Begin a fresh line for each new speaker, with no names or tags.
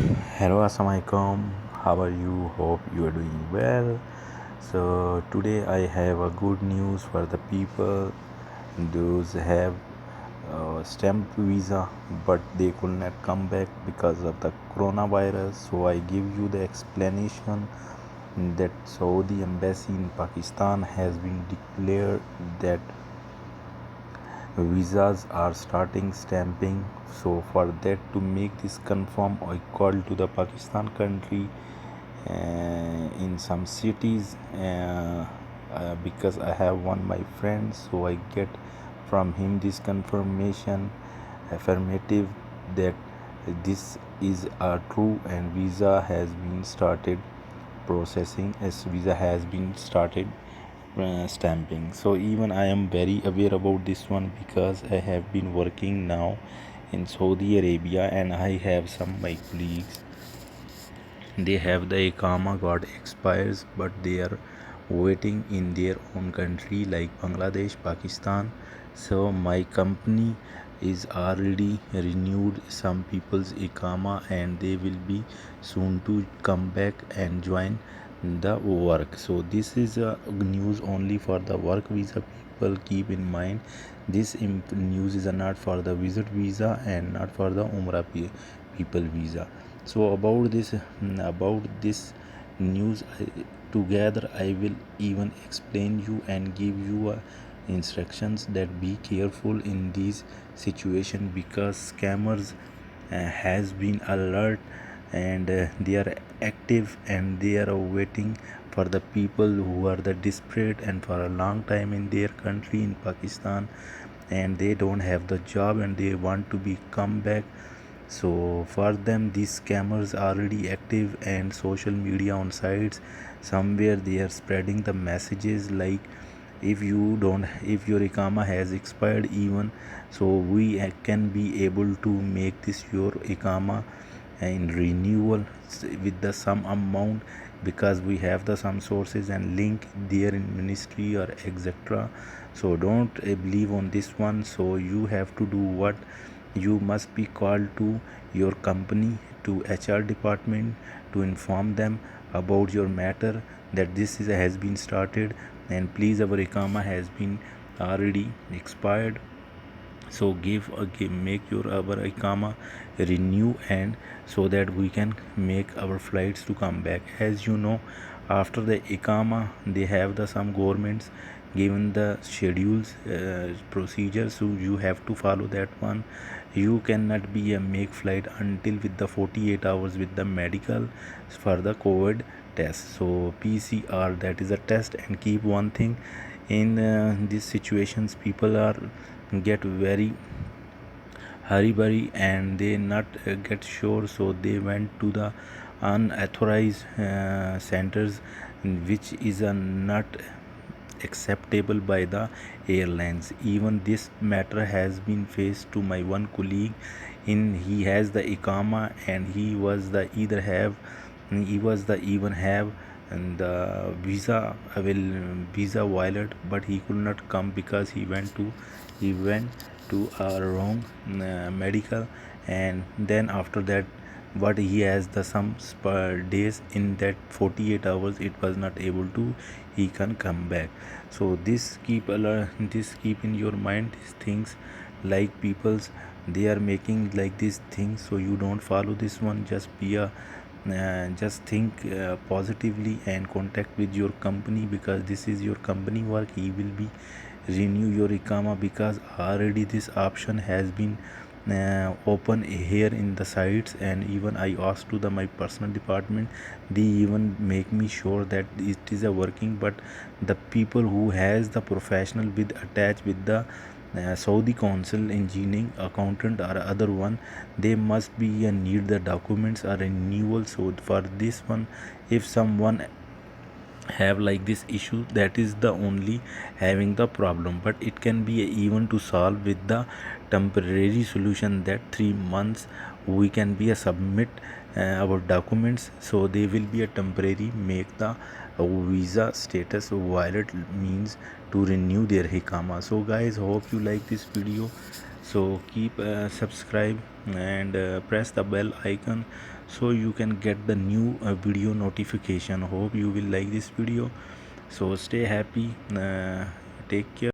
Hello, Assalamualaikum. How are you? Hope you are doing well. So today I have a good news for the people. Those have stamp visa, but they could not come back because of the coronavirus. So I give you the explanation that Saudi embassy in Pakistan has been declared that visas are starting stamping. So for that, to make this confirm, I called to the Pakistan country in some cities because I have one my friend, so I get from him this confirmation affirmative that this is true and visa has been started processing as visa has been started stamping. So even I am very aware about this one because I have been working now in Saudi Arabia, and I have some my colleagues, they have the Ikama got expires, but they are waiting in their own country like Bangladesh, Pakistan. So my company is already renewed some people's Ikama, and they will be soon to come back and join the work. So this is news only for the work visa people. Keep in mind, this news is not for the visit visa and not for the Umrah people visa. So about this news, together I will even explain you and give you instructions that be careful in this situation because scammers has been alert, and they are active, and they are waiting for the people who are the desperate and for a long time in their country in Pakistan, and they don't have the job and they want to be come back. So for them, these scammers are already active, and social media on sites somewhere they are spreading the messages like, if your ikama has expired, even so we can be able to make this your ikama in renewal with the some amount, because we have the some sources and link there in ministry or etc. So don't believe on this one. So you have to do what, you must be called to your company, to HR department, to inform them about your matter that this has been started, and please our ikama has been already expired. So make your our ikama renew, and so that we can make our flights to come back. As you know, after the ikama they have the some governments given the schedules, procedures, so you have to follow that one. You cannot be a make flight until with the 48 hours with the medical for the COVID test. So PCR, that is a test. And keep one thing, in these situations people are get very hurry and they not get sure, so they went to the unauthorized centers, which is not acceptable by the airlines. Even this matter has been faced to my one colleague, in he has the ikama, and he was the even have and the visa wallet, but he could not come because he went to a wrong medical. And then after that, but he has the some days in that 48 hours it was not able to, he can come back. So this keep in your mind these things, like people's they are making like these things, so you don't follow this one. Just be a just think positively and contact with your company, because this is your company work. He will be renew your ikama, because already this option has been open here in the sites. And even I asked to the my personal department, they even make me sure that it is a working. But the people who has the professional with attached with the Saudi council, engineering, accountant or other one, they must be need the documents or renewal. So for this one, if someone have like this issue, that is the only having the problem. But it can be even to solve with the temporary solution, that 3 months we can be a submit our documents, so they will be a temporary make the visa status valid, means to renew their hikama. So guys, hope you like this video. So keep subscribe and press the bell icon so you can get the new video notification. Hope you will like this video. So stay happy, take care.